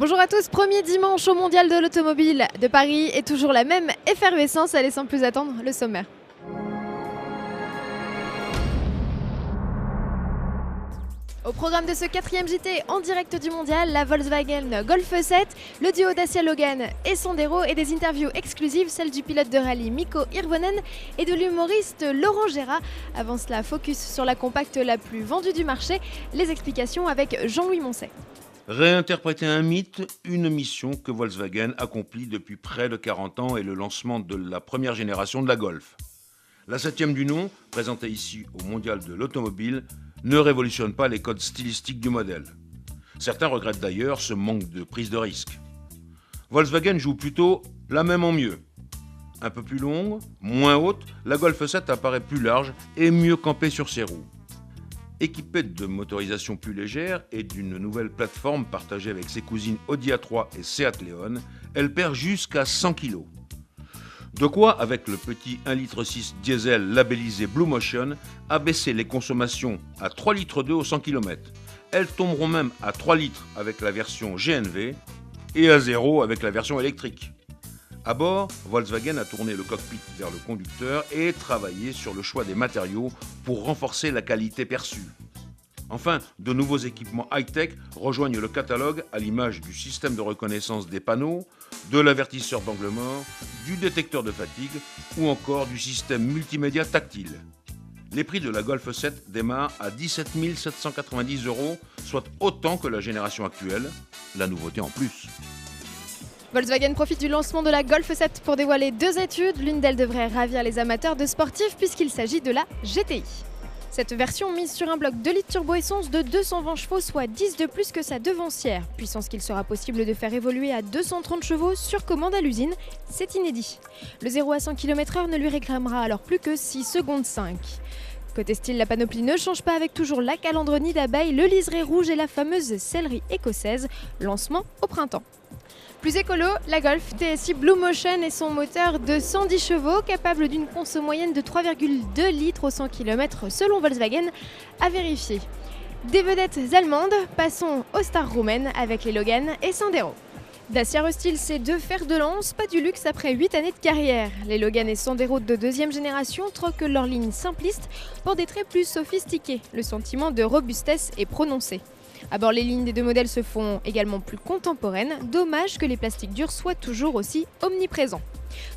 Bonjour à tous, premier dimanche au Mondial de l'Automobile de Paris et toujours la même effervescence. Allez, sans plus attendre, le sommaire. Au programme de ce 4e JT en direct du Mondial, la Volkswagen Golf 7, le duo Dacia Logan et Sandero et des interviews exclusives, celles du pilote de rallye Mikko Hirvonen et de l'humoriste Laurent Gérard. Avant cela, focus sur la compacte la plus vendue du marché, les explications avec Jean-Louis Moncet. Réinterpréter un mythe, une mission que Volkswagen accomplit depuis près de 40 ans et le lancement de la première génération de la Golf. La 7e du nom, présentée ici au Mondial de l'Automobile, ne révolutionne pas les codes stylistiques du modèle. Certains regrettent d'ailleurs ce manque de prise de risque. Volkswagen joue plutôt la même en mieux. Un peu plus longue, moins haute, la Golf 7 apparaît plus large et mieux campée sur ses roues. Équipée de motorisation plus légère et d'une nouvelle plateforme partagée avec ses cousines Audi A3 et Seat Leon, elle perd jusqu'à 100 kg. De quoi, avec le petit 1,6 litre diesel labellisé Blue Motion, abaisser les consommations à 3,2 litres au 100 km. Elles tomberont même à 3 litres avec la version GNV et à 0 avec la version électrique. À bord, Volkswagen a tourné le cockpit vers le conducteur et travaillé sur le choix des matériaux pour renforcer la qualité perçue. Enfin, de nouveaux équipements high-tech rejoignent le catalogue à l'image du système de reconnaissance des panneaux, de l'avertisseur d'angle mort, du détecteur de fatigue ou encore du système multimédia tactile. Les prix de la Golf 7 démarrent à 17 790 €, soit autant que la génération actuelle, la nouveauté en plus. Volkswagen profite du lancement de la Golf 7 pour dévoiler 2 études. L'une d'elles devrait ravir les amateurs de sportifs puisqu'il s'agit de la GTI. Cette version mise sur un bloc 2 litres turbo-essence de 220 chevaux, soit 10 de plus que sa devancière. Puissance qu'il sera possible de faire évoluer à 230 chevaux sur commande à l'usine. C'est inédit. Le 0 à 100 km/h ne lui réclamera alors plus que 6 secondes 5. Côté style, la panoplie ne change pas avec toujours la calandronie d'abeille, le liseré rouge et la fameuse sellerie écossaise. Lancement au printemps. Plus écolo, la Golf TSI Blue Motion et son moteur de 110 chevaux, capable d'une conso moyenne de 3,2 litres au 100 km selon Volkswagen, à vérifier. Des vedettes allemandes, passons aux stars roumaines avec les Logan et Sandero. Dacia restyle ses 2 fers de lance, pas du luxe après 8 années de carrière. Les Logan et Sandero de 2e génération troquent leur ligne simpliste pour des traits plus sophistiqués. Le sentiment de robustesse est prononcé. À bord, les lignes des 2 modèles se font également plus contemporaines. Dommage que les plastiques durs soient toujours aussi omniprésents.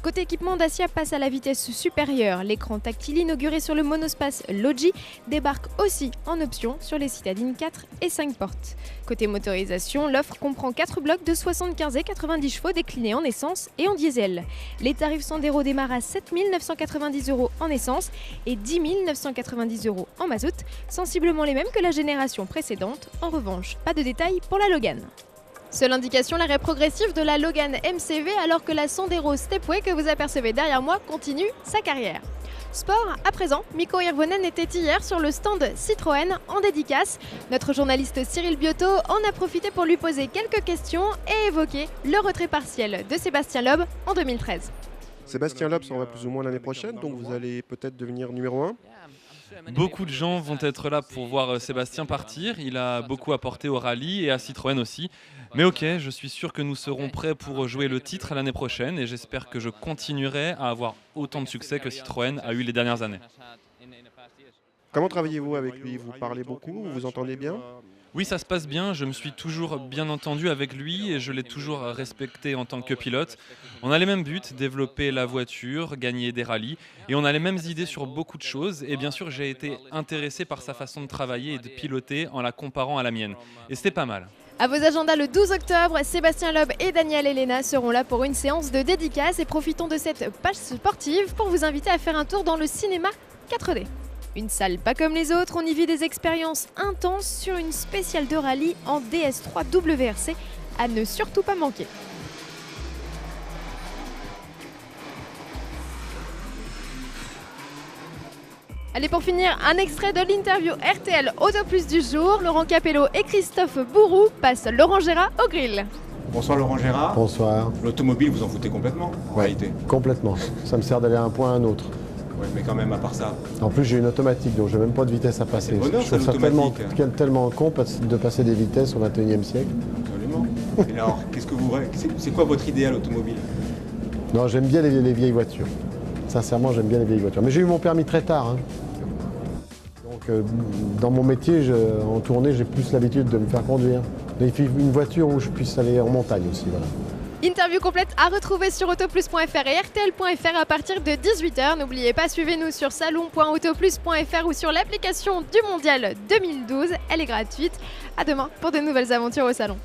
Côté équipement, Dacia passe à la vitesse supérieure. L'écran tactile inauguré sur le monospace Logi débarque aussi en option sur les citadines 4 et 5 portes. Côté motorisation, l'offre comprend 4 blocs de 75 et 90 chevaux déclinés en essence et en diesel. Les tarifs Sandero démarrent à 7 990 € en essence et 10 990 € en mazout, sensiblement les mêmes que la génération précédente. En revanche, pas de détails pour la Logan. Seule indication, l'arrêt progressif de la Logan MCV alors que la Sandero Stepway que vous apercevez derrière moi continue sa carrière. Sport, à présent, Mikko Hirvonen était hier sur le stand Citroën en dédicace. Notre journaliste Cyril Biotto en a profité pour lui poser quelques questions et évoquer le retrait partiel de Sébastien Loeb en 2013. Sébastien Loeb s'en va plus ou moins l'année prochaine, donc vous allez peut-être devenir numéro 1. Beaucoup de gens vont être là pour voir Sébastien partir. Il a beaucoup apporté au rallye et à Citroën aussi. Mais ok, je suis sûr que nous serons prêts pour jouer le titre l'année prochaine et j'espère que je continuerai à avoir autant de succès que Citroën a eu les dernières années. Comment travaillez-vous avec lui? Vous parlez beaucoup? Vous vous entendez bien? Oui, ça se passe bien. Je me suis toujours bien entendu avec lui et je l'ai toujours respecté en tant que pilote. On a les mêmes buts, développer la voiture, gagner des rallyes. Et on a les mêmes idées sur beaucoup de choses. Et bien sûr, j'ai été intéressé par sa façon de travailler et de piloter en la comparant à la mienne. Et c'était pas mal. À vos agendas le 12 octobre, Sébastien Loeb et Daniel Elena seront là pour une séance de dédicace. Et profitons de cette page sportive pour vous inviter à faire un tour dans le cinéma 4D. Une salle pas comme les autres, on y vit des expériences intenses sur une spéciale de rallye en DS3 WRC à ne surtout pas manquer. Allez, pour finir, un extrait de l'interview RTL Auto Plus du jour. Laurent Capello et Christophe Bourou passent Laurent Gérard au grill. Bonsoir Laurent Gérard. Bonsoir. L'automobile, vous en foutez complètement en réalité. Complètement. Ça me sert d'aller à un point à un autre. Ouais, mais quand même, à part ça. En plus, j'ai une automatique, donc j'ai même pas de vitesse à passer. C'est bonheur, Je trouve ça tellement con de passer des vitesses au XXIe siècle. Absolument. Et alors, c'est quoi votre idéal automobile? Non, j'aime bien les vieilles voitures. Sincèrement, j'aime bien les vieilles voitures. Mais j'ai eu mon permis très tard. Hein. Donc, dans mon métier, en tournée, j'ai plus l'habitude de me faire conduire. Mais il faut une voiture où je puisse aller en montagne aussi. Voilà. Interview complète à retrouver sur autoplus.fr et rtl.fr à partir de 18h. N'oubliez pas, suivez-nous sur salon.autoplus.fr ou sur l'application du Mondial 2012. Elle est gratuite. À demain pour de nouvelles aventures au salon.